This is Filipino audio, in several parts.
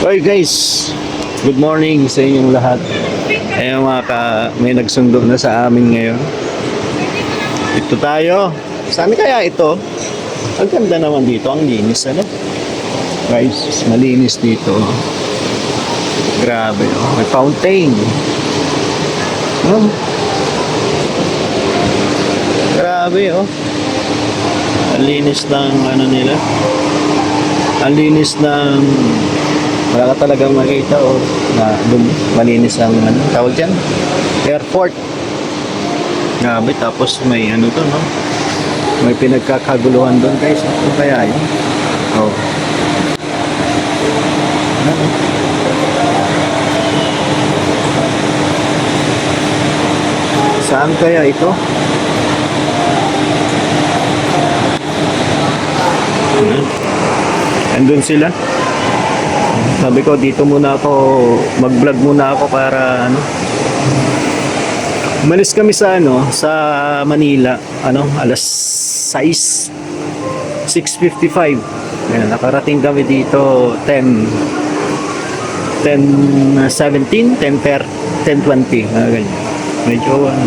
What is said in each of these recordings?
Hey guys, good morning sa inyong lahat. Ayun may nagsundo na sa amin ngayon. Ito tayo. Saan kaya ito? Ang ganda naman dito, ang linis ano? Guys, malinis dito. Grabe, oh. May fountain. Oh. Grabe, oh. Ang linis ng ano nila. Ang linis ng wala ka talagang makita o na malinis ang ano, tawag dyan? Airport. Grabe, tapos may ano to, no? May pinagkakaguluhan doon, guys. Ano kaya yun? Oh. Ano? Saan kaya ito? Andun sila. Sabi ko dito muna ako, mag-vlog muna ako para ano. Umalis kami sa ano, sa Manila, ano, alas 6:55. Ayan, nakarating kami dito 10:17, 10:20, ganyan. Medyo ano,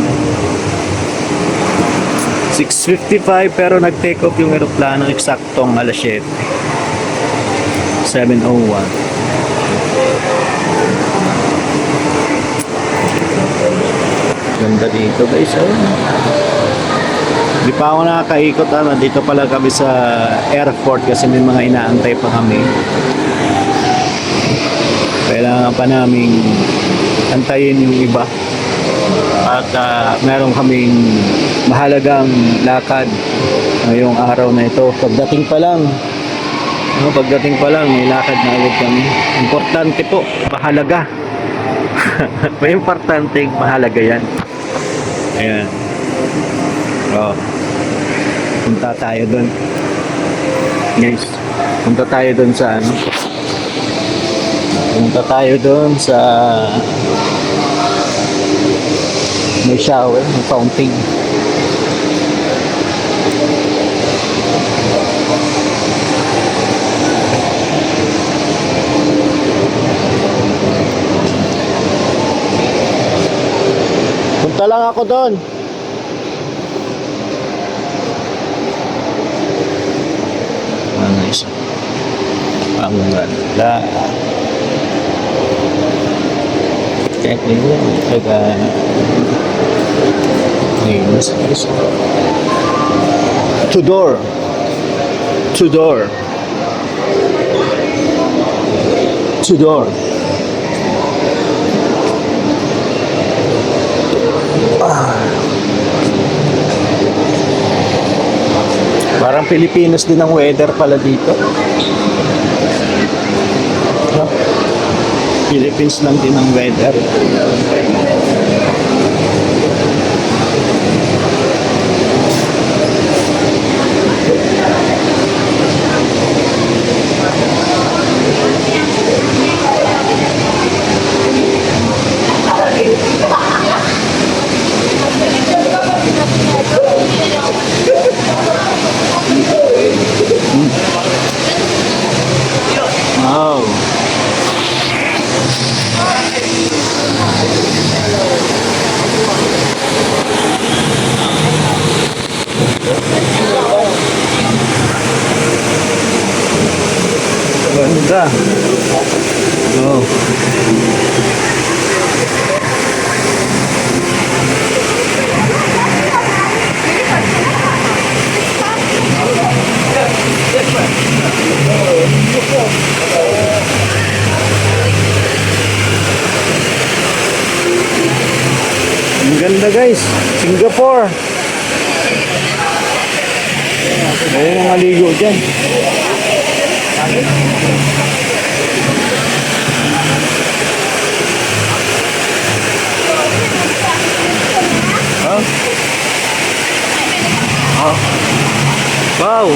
6:55 pero nag-take off yung eroplano eksaktong alas 7:01. Ganda dito guys, oh. Di pa ako nakakaikot, dito pala kami sa airport kasi may mga inaantay pa kami. Kailangan pa naming antayin yung iba. At meron kaming mahalagang lakad ngayong araw na ito. Pagdating pa lang may lakad na agad kami. Importante po, mahalaga. May importante, mahalaga yan. Ayan. Oh. Punta tayo doon. Guys, punta tayo doon sa ano? Punta tayo doon sa may shower, may fountain. Punta lang ako doon. Ang isa. Ang ganda. Kahit nila, Tudor. Parang Pilipinas din ang weather pala dito. No? Philippines lang din ang weather. Wow. Ganda. Oh. Ang ganda guys, Singapore. Ayun ang maligo dyan. Huh? Oh. Wow.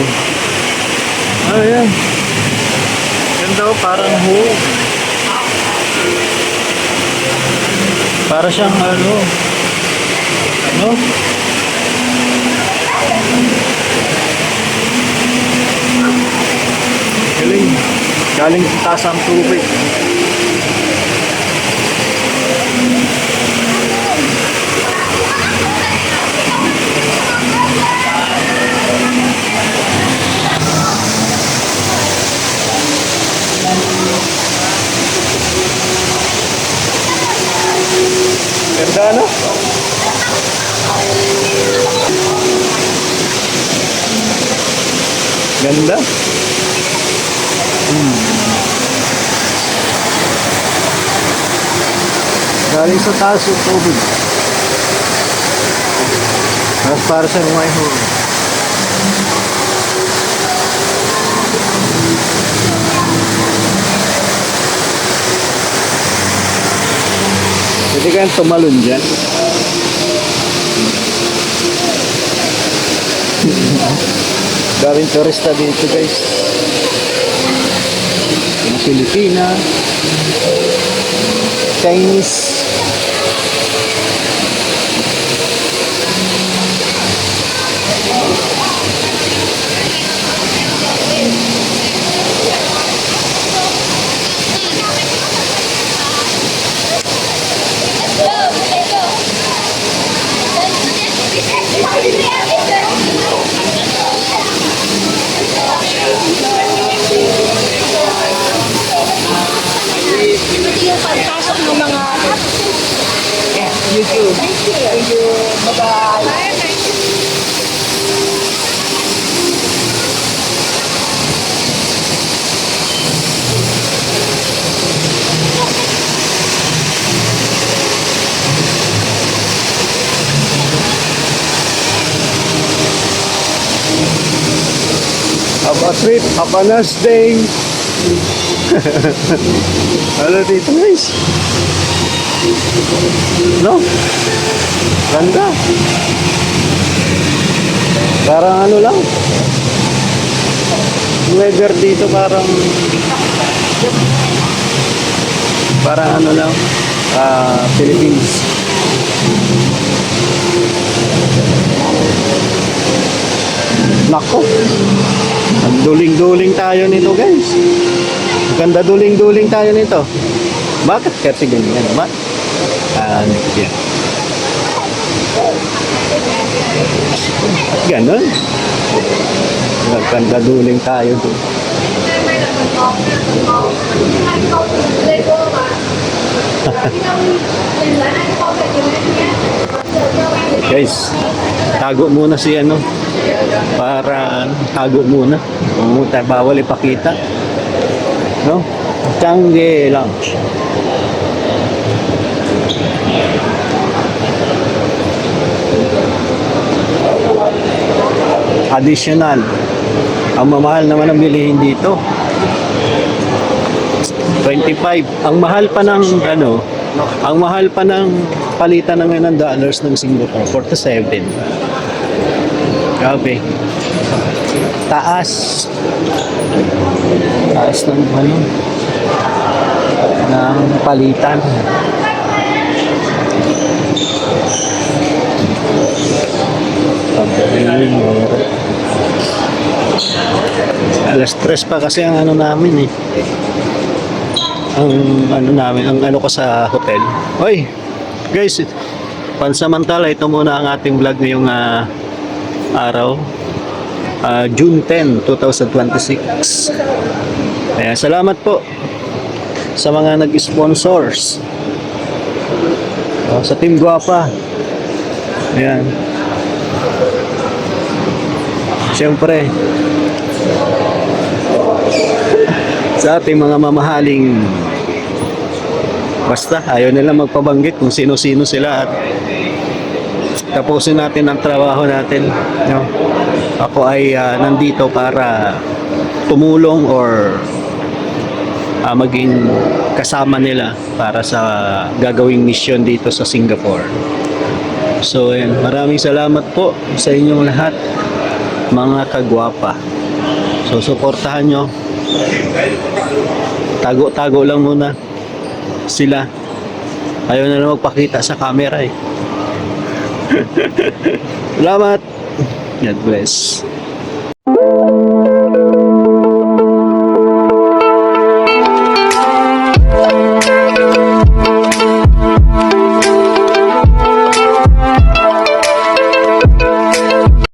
Ayan. Ganda oh, parang para siyang ano? Galing. Galing taas ang tubig. Ganda, no? Ganda. Galing sa taas yung tubig. Tapos para sa mga ihon. Pwede kayang tumalon dyan. Daming turista dito, guys. Mga Pilipina, Chinese. Ito yung pagpasok ng mga YouTube. Thank you. Bye-bye. Have a trip, have a nice day. Ano dito, guys? No? Ganda. Parang ano lang. Weather dito parang ano lang. Philippines. Nako. Ang duling-duling tayo nito, guys. Ganda duling-duling tayo nito. Bakit kasi ganyan naman? Yan. Ganon. Ganda duling tayo doon. Guys, tago muna si ano. Para tago muna. Bawal ipakita. No? Tangge lang. Additional. Ang mamahal naman ang bilihin dito. 25. Ang mahal pa ng ano, ang mahal pa ng palitan ng dollars ng Singapore, 47. Grabe. Taas. Taas ng ano, ng palitan. Alas 3 pa kasi ang ano namin eh. Ang ano namin, ang ano ko sa hotel. Oy, guys, pansamantala ito muna ang ating vlog ngayong araw. June 10, 2026. Kaya salamat po sa mga nag-sponsors. Sa Team Guapa. Ayan. Siyempre, sa ating mga mamahaling, basta ayaw nila magpabanggit kung sino-sino sila at tapusin natin ang trabaho natin, no? Ako ay nandito para tumulong or maging kasama nila para sa gagawing mission dito sa Singapore. So ayan, maraming salamat po sa inyong lahat, mga kagwapa. So suportahan nyo. Tago-tago lang muna sila. Ayaw na magpakita sa camera eh. Salamat. God bless.